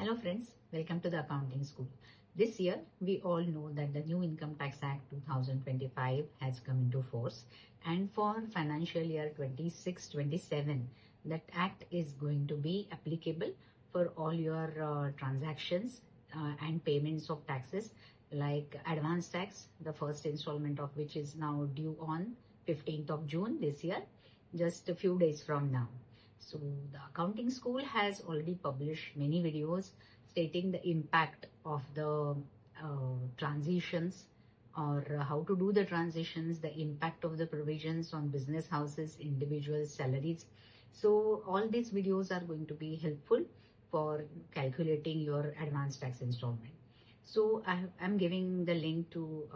Hello friends, welcome to the accounting school. This year, we all know that the new Income Tax Act 2025 has come into force, and for financial year 26-27, that act is going to be applicable for all your transactions and payments of taxes like advance tax, the first installment of which is now due on 15th of June this year, just a few days from now. So the accounting school has already published many videos stating the impact of the transitions or how to do the transitions, the impact of the provisions on business houses, individuals, salaries. So all these videos are going to be helpful for calculating your advance tax installment. So I'm giving the link to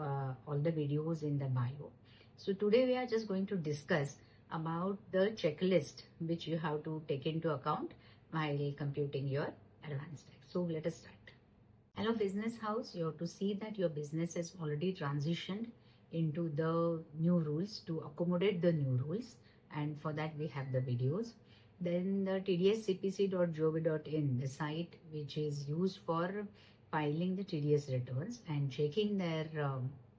all the videos in the bio. So today we are just going to discuss about the checklist which you have to take into account while computing your advance tax. So let us start. Hello business house, you have to see that your business has already transitioned into the new rules to accommodate the new rules, and for that we have the videos. Then the tdscpc.gov.in, the site which is used for filing the TDS returns and checking their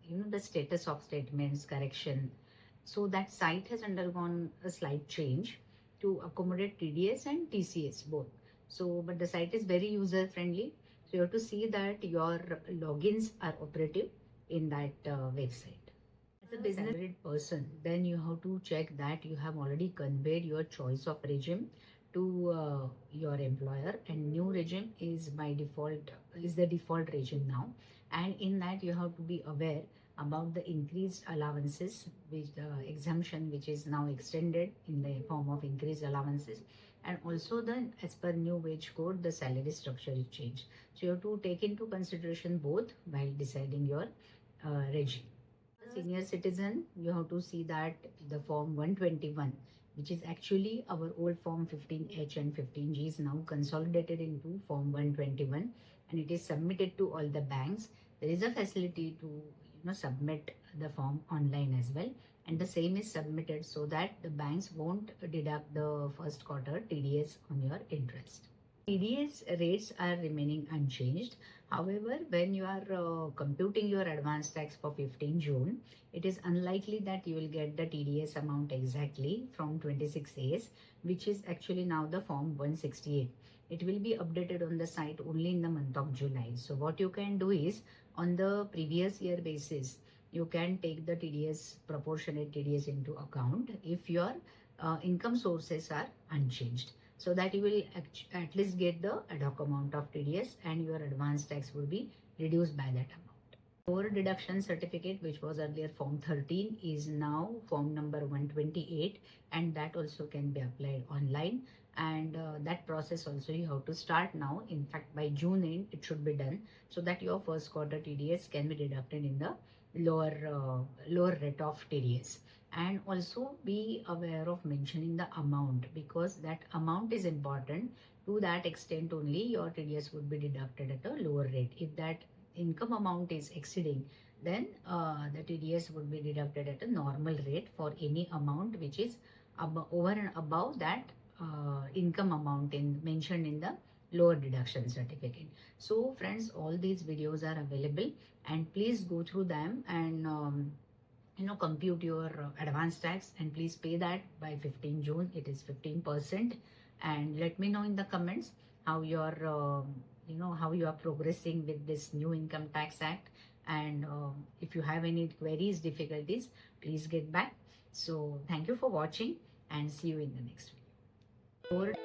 the status of statements, correction. So that site has undergone a slight change to accommodate TDS and TCS both. So, but the site is very user friendly. So you have to see that your logins are operative in that website. As a business person, then you have to check that you have already conveyed your choice of regime to your employer, and new regime is by default is the default regime now, and in that you have to be aware about the increased allowances, which the exemption which is now extended in the form of increased allowances, and also the as per new wage code the salary structure is changed. So you have to take into consideration both while deciding your regime. Senior citizen, you have to see that the form 121, which is actually our old form 15H and 15G, is now consolidated into form 121, and it is submitted to all the banks. There is a facility to submit the form online as well, and the same is submitted so that the banks won't deduct the first quarter TDS on your interest. TDS rates are remaining unchanged. However, when you are computing your advance tax for 15 June, it is unlikely that you will get the TDS amount exactly from 26 A's, which is actually now the form 168. It will be updated on the site only in the month of July. So what you can do is, on the previous year basis, you can take the TDS, proportionate TDS into account if your income sources are unchanged, so that you will at least get the ad hoc amount of TDS and your advance tax will be reduced by that amount. Over deduction certificate, which was earlier form 13, is now form number 128, and that also can be applied online, and that process also you have to start now. In fact, by June end it should be done, so that your first quarter TDS can be deducted in the lower rate of TDS. And also be aware of mentioning the amount, because that amount is important. To that extent only your TDS would be deducted at a lower rate. If that income amount is exceeding, then the TDS would be deducted at a normal rate for any amount which is over and above that income amount mentioned in the lower deduction certificate. So friends, all these videos are available, and please go through them and compute your advance tax, and please pay that by 15 June. It is 15%, and let me know in the comments how you're how you are progressing with this new Income Tax Act, and if you have any queries, difficulties, please get back. So thank you for watching, and see you in the next video.